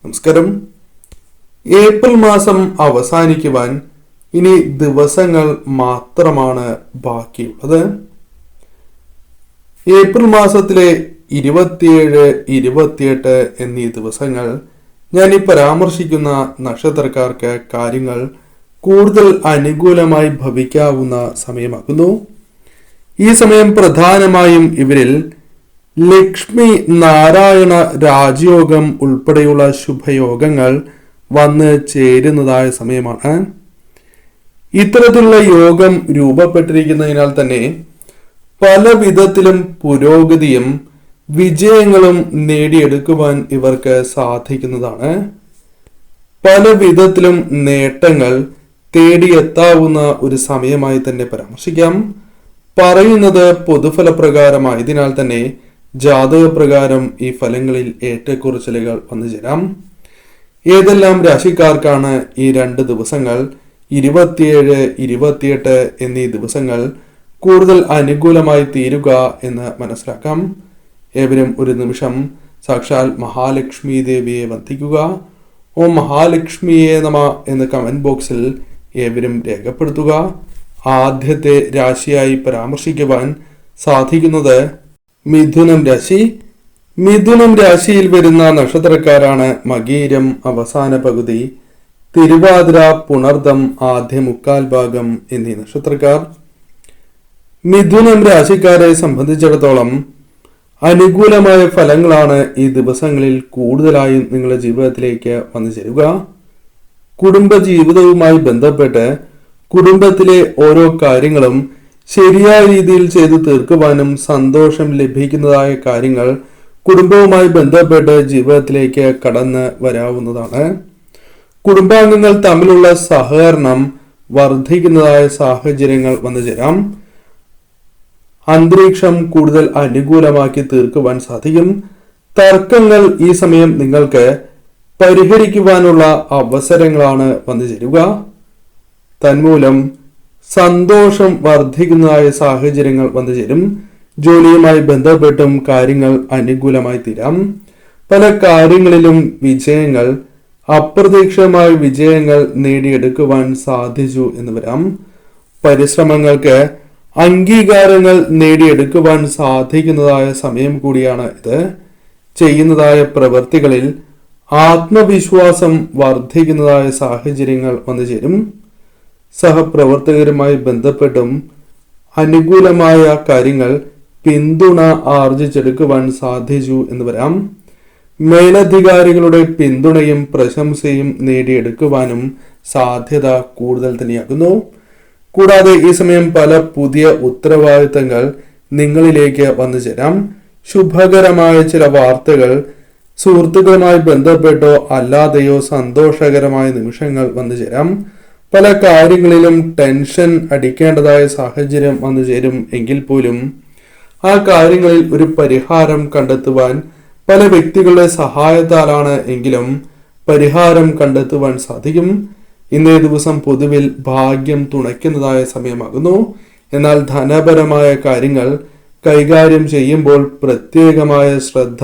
നമസ്കാരം. ഏപ്രിൽ മാസം അവസാനിക്കുവാൻ ഇനി ദിവസങ്ങൾ മാത്രമാണ് ബാക്കിയുള്ളത്. ഏപ്രിൽ മാസത്തിലെ 27, 28 എന്നീ ദിവസങ്ങൾ ഞാൻ ഈ പരാമർശിക്കുന്ന നക്ഷത്രക്കാർക്ക് കാര്യങ്ങൾ കൂടുതൽ അനുകൂലമായി ഭവിക്കാവുന്ന സമയമാകുന്നു. ഈ സമയം പ്രധാനമായും ഇവരിൽ ലക്ഷ്മി നാരായണ രാജയോഗം ഉൾപ്പെടെയുള്ള ശുഭയോഗങ്ങൾ വന്ന് ചേരുന്നതായ സമയമാണ്. ഇത്തരത്തിലുള്ള യോഗം രൂപപ്പെട്ടിരിക്കുന്നതിനാൽ തന്നെ പല വിധത്തിലും പുരോഗതിയും വിജയങ്ങളും നേടിയെടുക്കുവാൻ ഇവർക്ക് സാധിക്കുന്നതാണ്. പല വിധത്തിലും നേട്ടങ്ങൾ തേടിയെത്താവുന്ന ഒരു സമയമായി തന്നെ പരാമർശിക്കാം. പറയുന്നത് പൊതുഫലപ്രകാരമായതിനാൽ തന്നെ ജാതകപ്രകാരം ഈ ഫലങ്ങളിൽ ഏറ്റക്കുറച്ചിലുകൾ വന്നു ചേരാം. ഏതെല്ലാം രാശിക്കാർക്കാണ് ഈ 2 ദിവസങ്ങൾ 27, 28 എന്നീ ദിവസങ്ങൾ കൂടുതൽ അനുകൂലമായി തീരുക എന്ന് മനസ്സിലാക്കാം. ഏവരും ഒരു നിമിഷം സാക്ഷാൽ മഹാലക്ഷ്മി ദേവിയെ വന്ദിക്കുക. ഓം മഹാലക്ഷ്മിയെ നമ എന്ന് കമന്റ് ബോക്സിൽ ഏവരും രേഖപ്പെടുത്തുക. ആദ്യത്തെ രാശിയായി പരാമർശിക്കുവാൻ സാധിക്കുന്നത് മിഥുനം രാശി. മിഥുനം രാശിയിൽ വരുന്ന നക്ഷത്രക്കാരാണ് മകീരം അവസാന പകുതി, തിരുവാതിര, പുണർദം ആദ്യ മുക്കാൽ ഭാഗം എന്നീ നക്ഷത്രക്കാർ. മിഥുനം രാശിക്കാരെ സംബന്ധിച്ചിടത്തോളം അനുകൂലമായ ഫലങ്ങളാണ് ഈ ദിവസങ്ങളിൽ കൂടുതലായും നിങ്ങളുടെ ജീവിതത്തിലേക്ക് വന്നു ചേരുക. കുടുംബ ജീവിതവുമായി ബന്ധപ്പെട്ട് കുടുംബത്തിലെ ഓരോ കാര്യങ്ങളും ശരിയായ രീതിയിൽ ചെയ്തു തീർക്കുവാനും സന്തോഷം ലഭിക്കുന്നതായ കാര്യങ്ങൾ കുടുംബവുമായി ബന്ധപ്പെട്ട് ജീവിതത്തിലേക്ക് കടന്ന് വരാവുന്നതാണ്. കുടുംബാംഗങ്ങൾ തമ്മിലുള്ള സഹകരണം വർദ്ധിക്കുന്നതായ സാഹചര്യങ്ങൾ വന്നു ചേരാം. അന്തരീക്ഷം കൂടുതൽ അനുകൂലമാക്കി തീർക്കുവാൻ സാധിക്കും. തർക്കങ്ങൾ ഈ സമയം നിങ്ങൾക്ക് പരിഹരിക്കുവാനുള്ള അവസരങ്ങളാണ് വന്നു ചേരുക. തന്മൂലം സന്തോഷം വർദ്ധിക്കുന്നതായ സാഹചര്യങ്ങൾ വന്നു ചേരും. ജോലിയുമായി ബന്ധപ്പെട്ടും കാര്യങ്ങൾ അനുകൂലമായി തീരാം. പല കാര്യങ്ങളിലും വിജയങ്ങൾ, അപ്രതീക്ഷിതമായ വിജയങ്ങൾ നേടിയെടുക്കുവാൻ സാധിച്ചു എന്ന് വരാം. പരിശ്രമങ്ങൾക്ക് അംഗീകാരങ്ങൾ നേടിയെടുക്കുവാൻ സാധിക്കുന്നതായ സമയം കൂടിയാണ് ഇത്. ചെയ്യുന്നതായ പ്രവൃത്തികളിൽ ആത്മവിശ്വാസം വർദ്ധിക്കുന്നതായ സാഹചര്യങ്ങൾ വന്നു ചേരും. സഹപ്രവർത്തകരുമായി ബന്ധപ്പെട്ടും അനുകൂലമായ കാര്യങ്ങൾ പിന്തുണ ആർജിച്ചെടുക്കുവാൻ സാധിച്ചു എന്ന് വരാം. മേലധികാരികളുടെ പിന്തുണയും പ്രശംസയും നേടിയെടുക്കുവാനും സാധ്യത കൂടുതൽ തന്നെയാകുന്നു. കൂടാതെ ഈ സമയം പല പുതിയ ഉത്തരവാദിത്തങ്ങൾ നിങ്ങളിലേക്ക് വന്നു ചേരാം. ശുഭകരമായ ചില വാർത്തകൾ സുഹൃത്തുക്കളുമായി ബന്ധപ്പെട്ടോ അല്ലാതെയോ സന്തോഷകരമായ നിമിഷങ്ങൾ വന്നു ചേരാം. പല കാര്യങ്ങളിലും ടെൻഷൻ അടിക്കേണ്ടതായ സാഹചര്യം വന്നു ചേരും. എങ്കിൽ പോലും ആ കാര്യങ്ങളിൽ ഒരു പരിഹാരം കണ്ടെത്തുവാൻ പല വ്യക്തികളുടെ സഹായത്താലാണ് എങ്കിലും പരിഹാരം കണ്ടെത്തുവാൻ സാധിക്കും. ഇന്നേ ദിവസം പൊതുവിൽ ഭാഗ്യം തുണയ്ക്കുന്നതായ സമയമാകുന്നു. എന്നാൽ ധനപരമായ കാര്യങ്ങൾ കൈകാര്യം ചെയ്യുമ്പോൾ പ്രത്യേകമായ ശ്രദ്ധ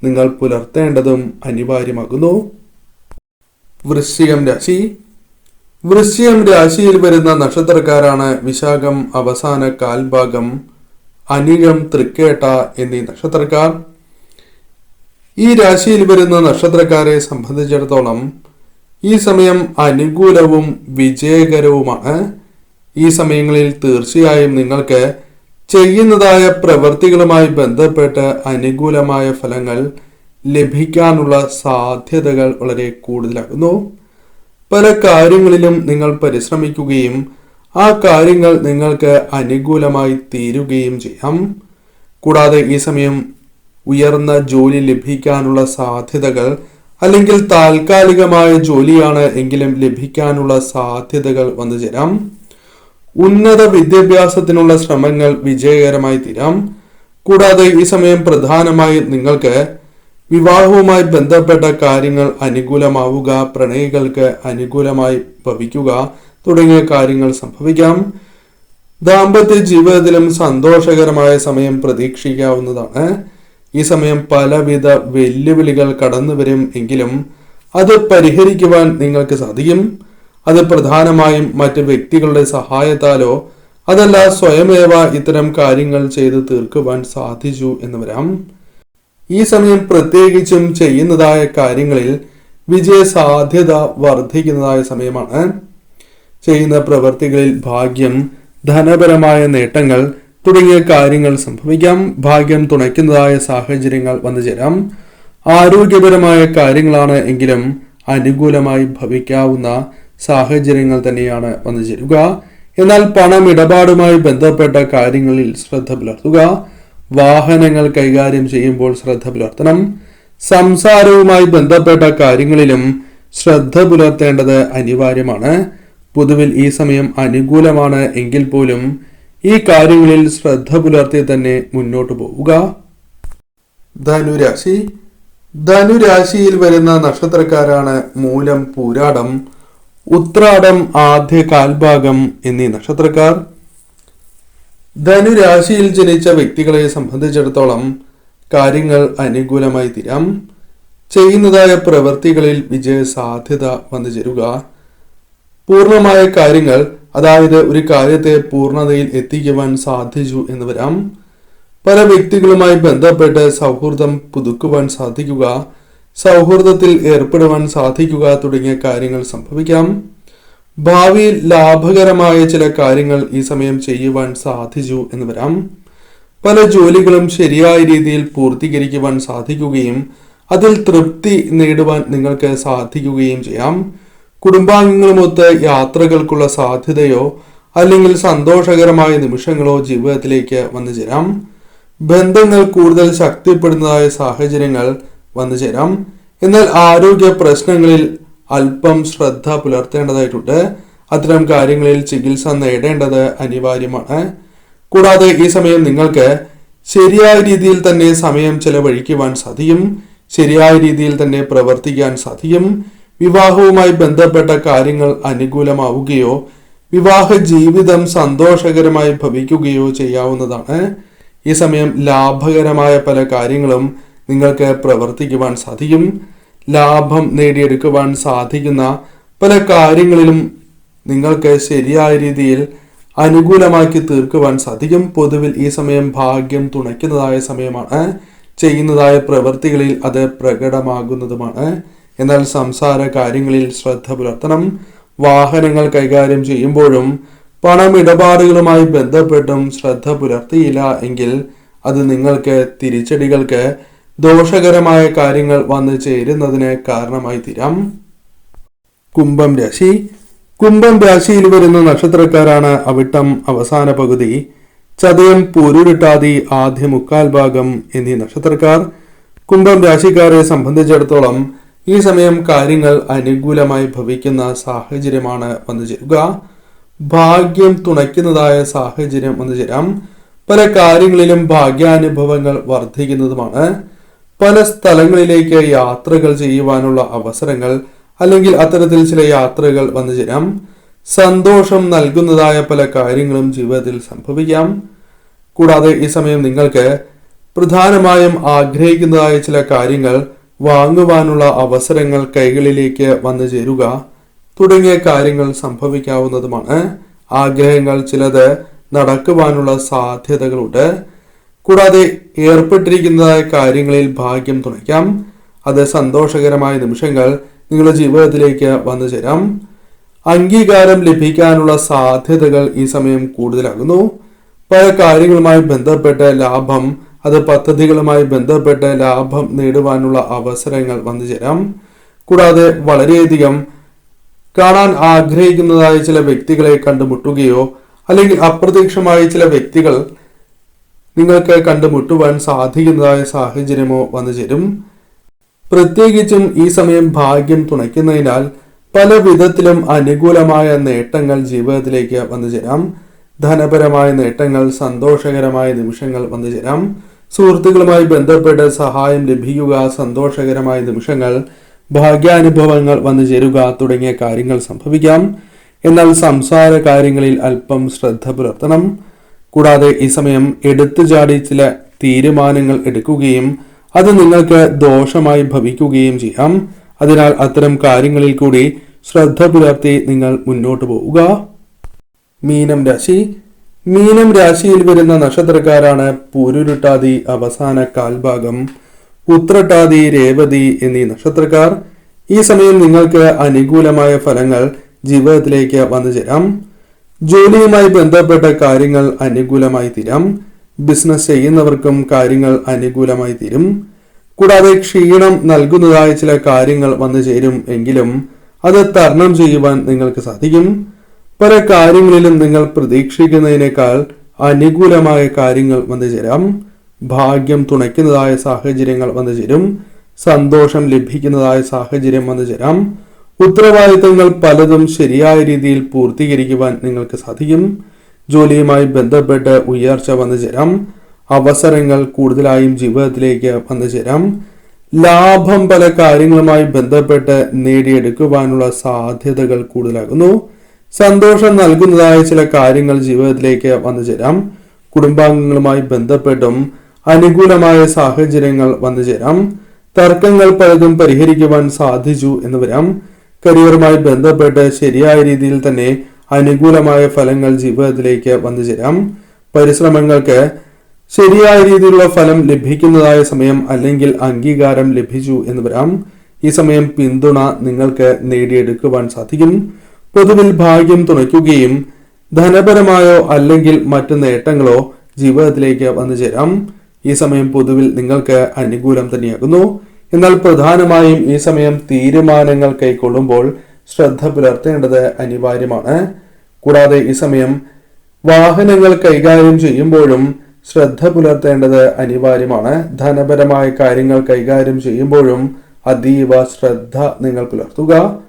നിങ്ങൾ പുലർത്തേണ്ടതും അനിവാര്യമാകുന്നു. വൃശ്ചികം രാശി. വൃശ്ചികം രാശിയിൽ വരുന്ന നക്ഷത്രക്കാരാണ് വിശാഖം അവസാന കാൽഭാഗം, അനിഴം, തൃക്കേട്ട എന്നീ നക്ഷത്രക്കാർ. ഈ രാശിയിൽ വരുന്ന നക്ഷത്രക്കാരെ സംബന്ധിച്ചിടത്തോളം ഈ സമയം അനുകൂലവും വിജയകരവുമാണ്. ഈ സമയങ്ങളിൽ തീർച്ചയായും നിങ്ങൾക്ക് ചെയ്യുന്നതായ പ്രവൃത്തികളുമായി ബന്ധപ്പെട്ട് അനുകൂലമായ ഫലങ്ങൾ ലഭിക്കാനുള്ള സാധ്യതകൾ വളരെ കൂടുതലാകുന്നു. പല കാര്യങ്ങളിലും നിങ്ങൾ പരിശ്രമിക്കുകയും ആ കാര്യങ്ങൾ നിങ്ങൾക്ക് അനുകൂലമായി തീരുകയും ചെയ്യാം. കൂടാതെ ഈ സമയം ഉയർന്ന ജോലി ലഭിക്കാനുള്ള സാധ്യതകൾ, അല്ലെങ്കിൽ താൽക്കാലികമായ ജോലിയാണ് എങ്കിലും ലഭിക്കാനുള്ള സാധ്യതകൾ വന്നു ചേരാം. ഉന്നത വിദ്യാഭ്യാസത്തിനുള്ള ശ്രമങ്ങൾ വിജയകരമായി തീരാം. കൂടാതെ ഈ സമയം പ്രധാനമായും നിങ്ങൾക്ക് വിവാഹവുമായി ബന്ധപ്പെട്ട കാര്യങ്ങൾ അനുകൂലമാവുക, പ്രണയികൾക്ക് അനുകൂലമായി ഭവിക്കുക തുടങ്ങിയ കാര്യങ്ങൾ സംഭവിക്കാം. ദാമ്പത്യ ജീവിതത്തിലും സന്തോഷകരമായ സമയം പ്രതീക്ഷിക്കാവുന്നതാണ്. ഈ സമയം പലവിധ വെല്ലുവിളികൾ കടന്നു വരും എങ്കിലും അത് പരിഹരിക്കുവാൻ നിങ്ങൾക്ക് സാധിക്കും. അത് പ്രധാനമായും മറ്റ് വ്യക്തികളുടെ സഹായത്താലോ അതല്ല സ്വയമേവ ഇത്തരം കാര്യങ്ങൾ ചെയ്ത് തീർക്കുവാൻ സാധിച്ചു എന്ന് വരാം. ഈ സമയം പ്രത്യേകിച്ചും ചെയ്യുന്നതായ കാര്യങ്ങളിൽ വിജയ സാധ്യത വർദ്ധിക്കുന്നതായ സമയമാണ്. ചെയ്യുന്ന പ്രവൃത്തികളിൽ ഭാഗ്യം, ധനപരമായ നേട്ടങ്ങൾ തുടങ്ങിയ കാര്യങ്ങൾ സംഭവിക്കാം. ഭാഗ്യം തുണയ്ക്കുന്നതായ സാഹചര്യങ്ങൾ വന്നു ചേരാം. ആരോഗ്യപരമായ കാര്യങ്ങളാണ് എങ്കിലും അനുകൂലമായി ഭവിക്കാവുന്ന സാഹചര്യങ്ങൾ തന്നെയാണ് വന്നു ചേരുക. എന്നാൽ പണമിടപാടുമായി ബന്ധപ്പെട്ട കാര്യങ്ങളിൽ ശ്രദ്ധ പുലർത്തുക. വാഹനങ്ങൾ കൈകാര്യം ചെയ്യുമ്പോൾ ശ്രദ്ധ പുലർത്തണം. സംസാരവുമായി ബന്ധപ്പെട്ട കാര്യങ്ങളിലും ശ്രദ്ധ പുലർത്തേണ്ടത് അനിവാര്യമാണ്. പൊതുവിൽ ഈ സമയം അനുകൂലമാണ് എങ്കിൽ പോലും ഈ കാര്യങ്ങളിൽ ശ്രദ്ധ പുലർത്തി തന്നെ മുന്നോട്ട് പോവുക. ധനുരാശി. ധനുരാശിയിൽ വരുന്ന നക്ഷത്രക്കാരാണ് മൂലം, പൂരാടം, ഉത്രാടം, ആദ്യ കാൽഭാഗം എന്നീ നക്ഷത്രക്കാർ. ധനുരാശിയിൽ ജനിച്ച വ്യക്തികളെ സംബന്ധിച്ചിടത്തോളം കാര്യങ്ങൾ അനുകൂലമായി തീരാം. ചെയ്യുന്നതായ പ്രവൃത്തികളിൽ വിജയ സാധ്യത വന്നു ചേരുക. പൂർണ്ണമായ കാര്യങ്ങൾ, അതായത് ഒരു കാര്യത്തെ പൂർണ്ണതയിൽ എത്തിക്കുവാൻ സാധിച്ചു എന്ന് വരാം. പല വ്യക്തികളുമായി ബന്ധപ്പെട്ട് സൗഹൃദം പുതുക്കുവാൻ സാധിക്കുക, സൗഹൃദത്തിൽ ഏർപ്പെടുവാൻ സാധിക്കുക തുടങ്ങിയ കാര്യങ്ങൾ സംഭവിക്കാം. ഭാവിയിൽ ലാഭകരമായ ചില കാര്യങ്ങൾ ഈ സമയം ചെയ്യുവാൻ സാധിച്ചു എന്ന് വരാം. പല ജോലികളും ശരിയായ രീതിയിൽ പൂർത്തീകരിക്കുവാൻ സാധിക്കുകയും അതിൽ തൃപ്തി നേടുവാൻ നിങ്ങൾക്ക് സാധിക്കുകയും ചെയ്യാം. കുടുംബാംഗങ്ങളുമൊത്ത് യാത്രകൾക്കുള്ള സാധ്യതയോ അല്ലെങ്കിൽ സന്തോഷകരമായ നിമിഷങ്ങളോ ജീവിതത്തിലേക്ക് വന്നു ചേരാം. ബന്ധങ്ങൾ കൂടുതൽ ശക്തിപ്പെടുന്നതായ സാഹചര്യങ്ങൾ വന്നു ചേരാം. എന്നാൽ ആരോഗ്യ പ്രശ്നങ്ങളിൽ അല്പം ശ്രദ്ധ പുലർത്തേണ്ടതായിട്ടുണ്ട്. അത്തരം കാര്യങ്ങളിൽ ചികിത്സ നേടേണ്ടത് അനിവാര്യമാണ്. കൂടാതെ ഈ സമയം നിങ്ങൾക്ക് ശരിയായ രീതിയിൽ തന്നെ സമയം ചെലവഴിക്കുവാൻ സാധിക്കും. ശരിയായ രീതിയിൽ തന്നെ പ്രവർത്തിക്കാൻ സാധിക്കും. വിവാഹവുമായി ബന്ധപ്പെട്ട കാര്യങ്ങൾ അനുകൂലമാവുകയോ വിവാഹ ജീവിതം സന്തോഷകരമായി ഭവിക്കുകയോ ചെയ്യാവുന്നതാണ്. ഈ സമയം ലാഭകരമായ പല കാര്യങ്ങളും നിങ്ങൾക്ക് പ്രവർത്തിക്കുവാൻ സാധിക്കും. ലാഭം നേടിയെടുക്കുവാൻ സാധിക്കുന്ന പല കാര്യങ്ങളിലും നിങ്ങൾക്ക് ശരിയായ രീതിയിൽ അനുകൂലമാക്കി തീർക്കുവാൻ സാധിക്കും. പൊതുവിൽ ഈ സമയം ഭാഗ്യം തുണയ്ക്കുന്നതായ സമയമാണ്. ചെയ്യുന്നതായ പ്രവൃത്തികളിൽ അത് പ്രകടമാകുന്നതുമാണ്. എന്നാൽ സംസാര കാര്യങ്ങളിൽ ശ്രദ്ധ പുലർത്തണം. വാഹനങ്ങൾ കൈകാര്യം ചെയ്യുമ്പോഴും പണമിടപാടുകളുമായി ബന്ധപ്പെട്ടും ശ്രദ്ധ പുലർത്തിയില്ല എങ്കിൽ അത് നിങ്ങൾക്ക് തിരിച്ചടികൾക്ക്, ദോഷകരമായ കാര്യങ്ങൾ വന്നു ചേരുന്നതിന് കാരണമായി തീരാം. കുംഭം രാശി. കുംഭം രാശിയിൽ വരുന്ന നക്ഷത്രക്കാരാണ് അവിട്ടം അവസാന പകുതി, ചതയം പൂരുരുട്ടാതി ആദ്യ മുക്കാൽ ഭാഗം എന്നീ നക്ഷത്രക്കാർ. കുംഭം രാശിക്കാരെ സംബന്ധിച്ചിടത്തോളം ഈ സമയം കാര്യങ്ങൾ അനുകൂലമായി ഭവിക്കുന്ന സാഹചര്യമാണ് വന്നു ചേരുക. ഭാഗ്യം തുണയ്ക്കുന്നതായ സാഹചര്യം വന്നു ചേരാം. പല കാര്യങ്ങളിലും ഭാഗ്യാനുഭവങ്ങൾ വർദ്ധിക്കുന്നതുമാണ്. പല സ്ഥലങ്ങളിലേക്ക് യാത്രകൾ ചെയ്യുവാനുള്ള അവസരങ്ങൾ അല്ലെങ്കിൽ അത്തരത്തിൽ ചില യാത്രകൾ വന്നു ചേരാം. സന്തോഷം നൽകുന്നതായ പല കാര്യങ്ങളും ജീവിതത്തിൽ സംഭവിക്കാം. കൂടാതെ ഈ സമയം നിങ്ങൾക്ക് പ്രധാനമായും ആഗ്രഹിക്കുന്നതായ ചില കാര്യങ്ങൾ വാങ്ങുവാനുള്ള അവസരങ്ങൾ കൈകളിലേക്ക് വന്നു ചേരുക തുടങ്ങിയ കാര്യങ്ങൾ സംഭവിക്കാവുന്നതുമാണ്. ആഗ്രഹങ്ങൾ ചിലത് നടക്കുവാനുള്ള സാധ്യതകളുണ്ട്. കൂടാതെ ഏർപ്പെട്ടിരിക്കുന്നതായ കാര്യങ്ങളിൽ ഭാഗ്യം തുണയ്ക്കാം. അത് സന്തോഷകരമായ നിമിഷങ്ങൾ നിങ്ങളുടെ ജീവിതത്തിലേക്ക് വന്നു ചേരാം. അംഗീകാരം ലഭിക്കാനുള്ള സാധ്യതകൾ ഈ സമയം കൂടുതലാകുന്നു. പല കാര്യങ്ങളുമായി ബന്ധപ്പെട്ട് ലാഭം, അത് പദ്ധതികളുമായി ബന്ധപ്പെട്ട് ലാഭം നേടുവാനുള്ള അവസരങ്ങൾ വന്നു ചേരാം. കൂടാതെ വളരെയധികം കാണാൻ ആഗ്രഹിക്കുന്നതായ ചില വ്യക്തികളെ കണ്ടുമുട്ടുകയോ അല്ലെങ്കിൽ അപ്രത്യക്ഷമായ ചില വ്യക്തികൾ നിങ്ങൾക്ക് കണ്ടുമുട്ടുവാൻ സാധിക്കുന്നതായ സാഹചര്യമോ വന്നു ചേരും. പ്രത്യേകിച്ചും ഈ സമയം ഭാഗ്യം തുണയ്ക്കുന്നതിനാൽ പല വിധത്തിലും അനുകൂലമായ നേട്ടങ്ങൾ ജീവിതത്തിലേക്ക് വന്നു ചേരാം. ധനപരമായ നേട്ടങ്ങൾ, സന്തോഷകരമായ നിമിഷങ്ങൾ വന്നു ചേരാം. സുഹൃത്തുക്കളുമായി ബന്ധപ്പെട്ട് സഹായം ലഭിക്കുക, സന്തോഷകരമായ നിമിഷങ്ങൾ, ഭാഗ്യാനുഭവങ്ങൾ വന്നു ചേരുക തുടങ്ങിയ കാര്യങ്ങൾ സംഭവിക്കാം. എന്നാൽ സംസാര കാര്യങ്ങളിൽ അല്പം ശ്രദ്ധ പുലർത്തണം. കൂടാതെ ഈ സമയം എടുത്തുചാടി ചില തീരുമാനങ്ങൾ എടുക്കുകയും അത് നിങ്ങൾക്ക് ദോഷമായി ഭവിക്കുകയും ചെയ്യാം. അതിനാൽ അത്തരം കാര്യങ്ങളിൽ കൂടി ശ്രദ്ധ പുലർത്തി നിങ്ങൾ മുന്നോട്ട് പോവുക. മീനം രാശി. മീനം രാശിയിൽ വരുന്ന നക്ഷത്രക്കാരാണ് പൂരുരുട്ടാതി അവസാന കാൽഭാഗം, ഉത്രട്ടാതി, രേവതി എന്നീ നക്ഷത്രക്കാർ. ഈ സമയം നിങ്ങൾക്ക് അനുകൂലമായ ഫലങ്ങൾ ജീവിതത്തിലേക്ക് വന്നു ചേരാം. ജോലിയുമായി ബന്ധപ്പെട്ട കാര്യങ്ങൾ അനുകൂലമായി തീരാം. ബിസിനസ് ചെയ്യുന്നവർക്കും കാര്യങ്ങൾ അനുകൂലമായി തീരും. കൂടാതെ ക്ഷീണം നൽകുന്നതായ ചില കാര്യങ്ങൾ വന്നു ചേരും എങ്കിലും അത് തരണം ചെയ്യുവാൻ നിങ്ങൾക്ക് സാധിക്കും. പല കാര്യങ്ങളിലും നിങ്ങൾ പ്രതീക്ഷിക്കുന്നതിനേക്കാൾ അനുകൂലമായ കാര്യങ്ങൾ വന്നു ചേരാം. ഭാഗ്യം തുണയ്ക്കുന്നതായ സാഹചര്യങ്ങൾ വന്നു ചേരും. സന്തോഷം ലഭിക്കുന്നതായ സാഹചര്യം വന്നു ചേരാം. ഉത്തരവാദിത്തങ്ങൾ പലതും ശരിയായ രീതിയിൽ പൂർത്തീകരിക്കുവാൻ നിങ്ങൾക്ക് സാധിക്കും. ജോലിയുമായി ബന്ധപ്പെട്ട് ഉയർച്ച വന്നു ചേരാം. അവസരങ്ങൾ കൂടുതലായും ജീവിതത്തിലേക്ക് വന്നു ചേരാം. ലാഭം പല കാര്യങ്ങളുമായി ബന്ധപ്പെട്ട് നേടിയെടുക്കുവാനുള്ള സാധ്യതകൾ കൂടുതലാകുന്നു. സന്തോഷം നൽകുന്നതായ ചില കാര്യങ്ങൾ ജീവിതത്തിലേക്ക് വന്നു ചേരാം. കുടുംബാംഗങ്ങളുമായി ബന്ധപ്പെട്ടും അനുകൂലമായ സാഹചര്യങ്ങൾ വന്നു ചേരാം. തർക്കങ്ങൾ പലതും പരിഹരിക്കുവാൻ സാധിച്ചു എന്ന് വരാം. കരിയറുമായി ബന്ധപ്പെട്ട് ശരിയായ രീതിയിൽ തന്നെ അനുകൂലമായ ഫലങ്ങൾ ജീവിതത്തിലേക്ക് വന്നു ചേരാം. പരിശ്രമങ്ങൾക്ക് ശരിയായ രീതിയിലുള്ള ഫലം ലഭിക്കുന്നതായ സമയം അല്ലെങ്കിൽ അംഗീകാരം ലഭിച്ചു എന്ന് വരാം. ഈ സമയം പിന്തുണ നിങ്ങൾക്ക് നേടിയെടുക്കുവാൻ സാധിക്കും. പൊതുവിൽ ഭാഗ്യം തുണയ്ക്കുകയും ധനപരമായോ അല്ലെങ്കിൽ മറ്റു നേട്ടങ്ങളോ ജീവിതത്തിലേക്ക് വന്നു ചേരാം. ഈ സമയം പൊതുവിൽ നിങ്ങൾക്ക് അനുകൂലം തന്നെയാകുന്നു. എന്നാൽ പ്രധാനമായും ഈ സമയം തീരുമാനങ്ങൾ കൈക്കൊള്ളുമ്പോൾ ശ്രദ്ധ പുലർത്തേണ്ടത് അനിവാര്യമാണ്. കൂടാതെ ഈ സമയം വാഹനങ്ങൾ കൈകാര്യം ചെയ്യുമ്പോഴും ശ്രദ്ധ പുലർത്തേണ്ടത് അനിവാര്യമാണ്. ധനപരമായ കാര്യങ്ങൾ കൈകാര്യം ചെയ്യുമ്പോഴും അതീവ ശ്രദ്ധ നിങ്ങൾ പുലർത്തുക.